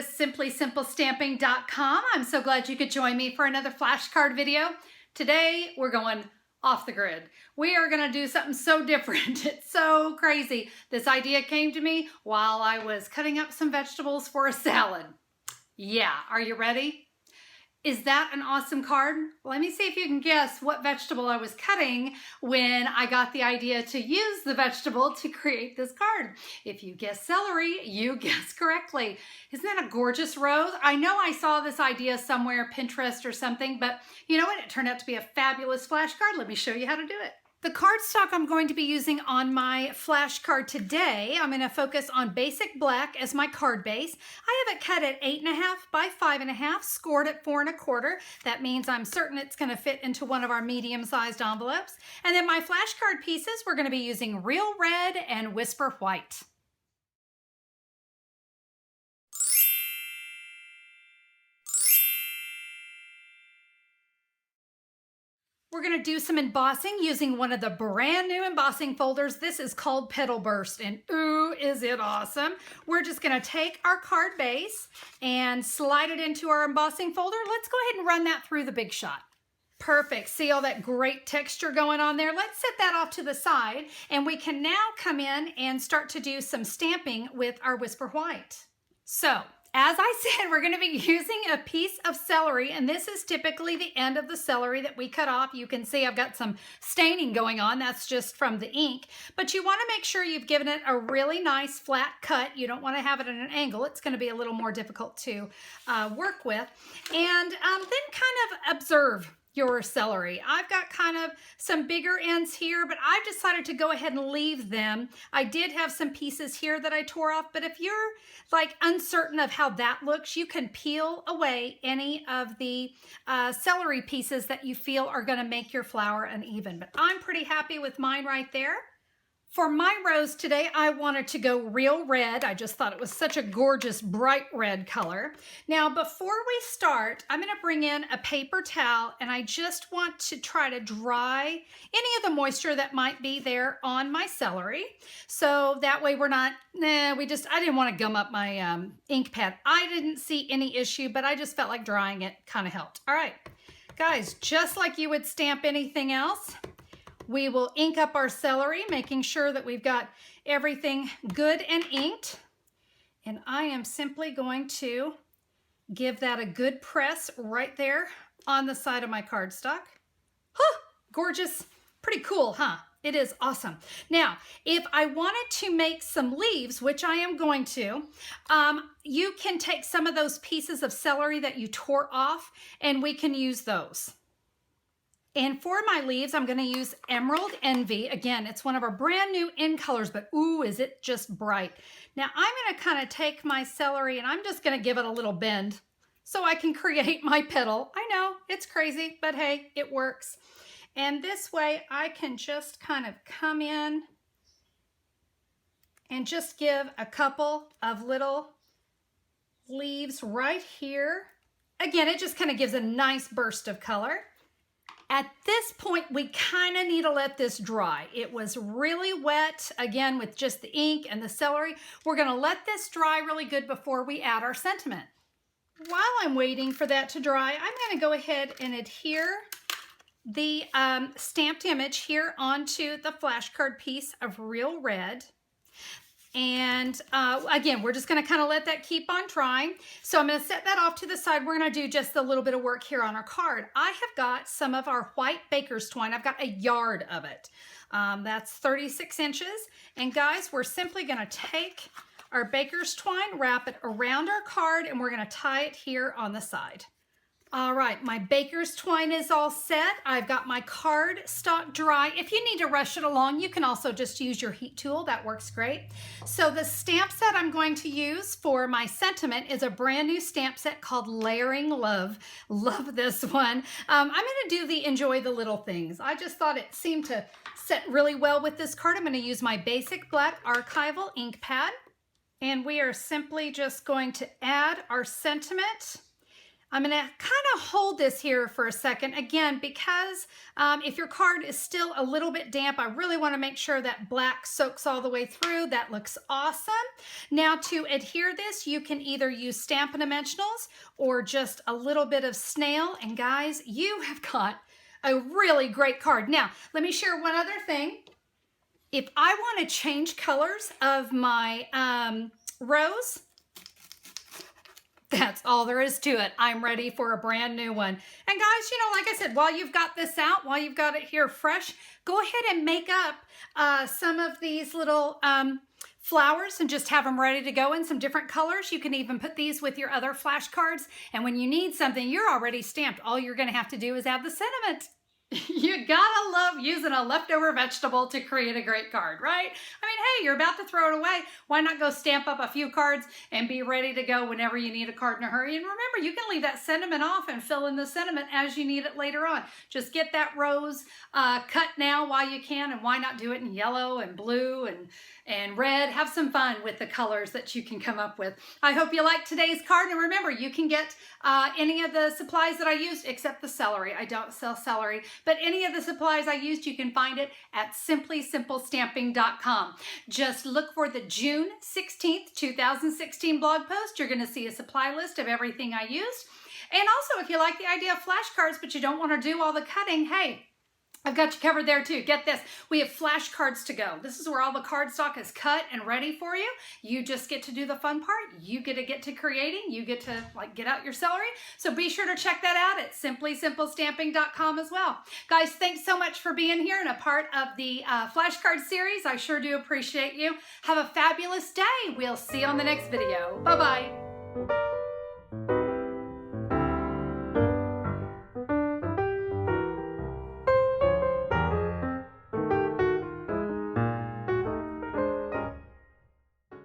with simplysimplestamping.com. I'm so glad you could join me for another flashcard video. Today we're going off the grid. We are going to do something so different. It's so crazy. This idea came to me while I was cutting up some vegetables for a salad. Yeah, are you ready? Is that an awesome card? Let me see if you can guess what vegetable I was cutting when I got the idea to use the vegetable to create this card. If you guess celery, you guessed correctly. Isn't that a gorgeous rose? I know I saw this idea somewhere, Pinterest or something, but you know what? It turned out to be a fabulous flashcard. Let me show you how to do it. The cardstock I'm going to be using on my flashcard today, I'm going to focus on basic black as my card base. I have it cut at 8.5 by 5.5, scored at 4.25. That means I'm certain it's going to fit into one of our medium-sized envelopes. And then my flashcard pieces, we're going to be using Real Red and Whisper White. We're going to do some embossing using one of the brand new embossing folders. This is called Petal Burst, and ooh, is it awesome. We're just going to take our card base and slide it into our embossing folder. Let's go ahead and run that through the Big Shot. Perfect. See all that great texture going on there? Let's set that off to the side, and we can now come in and start to do some stamping with our Whisper White. So, as I said, we're going to be using a piece of celery, and this is typically the end of the celery that we cut off. You can see I've got some staining going on. That's just from the ink. But you want to make sure you've given it a really nice flat cut. You don't want to have it at an angle. It's going to be a little more difficult to work with. And then kind of observe your celery. I've got kind of some bigger ends here, but I've decided to go ahead and leave them. I did have some pieces here that I tore off, but if you're like uncertain of how that looks, you can peel away any of the celery pieces that you feel are going to make your flower uneven. But I'm pretty happy with mine right there. For my rose today, I wanted to go real red. I just thought it was such a gorgeous bright red color. Now, before we start, I'm going to bring in a paper towel, and I just want to try to dry any of the moisture that might be there on my celery. So that way we're not, I didn't want to gum up my ink pad. I didn't see any issue, but I just felt like drying it kind of helped. All right, guys, just like you would stamp anything else, we will ink up our celery, making sure that we've got everything good and inked. And I am simply going to give that a good press right there on the side of my cardstock. Huh, gorgeous, pretty cool, huh? It is awesome. Now, if I wanted to make some leaves, which I am going to, you can take some of those pieces of celery that you tore off, and we can use those. And for my leaves, I'm going to use Emerald Envy. Again, it's one of our brand new in colors, but ooh, is it just bright. Now, I'm going to kind of take my celery and I'm just going to give it a little bend so I can create my petal. I know, it's crazy, but hey, it works. And this way, I can just kind of come in and just give a couple of little leaves right here. Again, it just kind of gives a nice burst of color. At this point, we kind of need to let this dry. It was really wet, again, with just the ink and the celery. We're going to let this dry really good before we add our sentiment. While I'm waiting for that to dry, I'm going to go ahead and adhere the stamped image here onto the flashcard piece of Real Red. And again, we're just going to kind of let that keep on drying. So I'm going to set that off to the side. We're going to do just a little bit of work here on our card. I have got some of our white baker's twine. I've got a yard of it. That's 36 inches. And guys, we're simply going to take our baker's twine, wrap it around our card, and we're going to tie it here on the side. All right, my baker's twine is all set. I've got my card stock dry. If you need to rush it along, you can also just use your heat tool. That works great. So the stamp set I'm going to use for my sentiment is a brand new stamp set called Layering Love. Love this one. I'm going to do the Enjoy the Little Things. I just thought it seemed to set really well with this card. I'm going to use my basic black archival ink pad. And we are simply just going to add our sentiment. I'm going to kind of hold this here for a second, again, because if your card is still a little bit damp, I really want to make sure that black soaks all the way through. That looks awesome. Now to adhere this, you can either use Stampin' Dimensionals or just a little bit of snail. And guys, you have got a really great card. Now, let me share one other thing. If I want to change colors of my rose, that's all there is to it. I'm ready for a brand new one. And guys, you know, like I said, while you've got this out, while you've got it here fresh, go ahead and make up some of these little flowers and just have them ready to go in some different colors. You can even put these with your other flashcards. And when you need something, you're already stamped. All you're going to have to do is add the sentiment. You gotta love using a leftover vegetable to create a great card, right? I mean, hey, you're about to throw it away. Why not go stamp up a few cards and be ready to go whenever you need a card in a hurry? And remember, you can leave that sentiment off and fill in the sentiment as you need it later on. Just get that rose cut now while you can, and why not do it in yellow and blue and red? Have some fun with the colors that you can come up with. I hope you liked today's card, and remember, you can get any of the supplies that I used except the celery. I don't sell celery. But any of the supplies I used, you can find it at simplysimplestamping.com. Just look for the June 16th, 2016 blog post. You're going to see a supply list of everything I used. And also, if you like the idea of flashcards, but you don't want to do all the cutting, hey, I've got you covered there too. Get this, we have flashcards to go. This is where all the cardstock is cut and ready for you. You just get to do the fun part. You get to creating. You get to get out your celery. So be sure to check that out at simplysimplestamping.com as well. Guys, thanks so much for being here and a part of the flashcard series. I sure do appreciate you. Have a fabulous day. We'll see you on the next video. Bye-bye.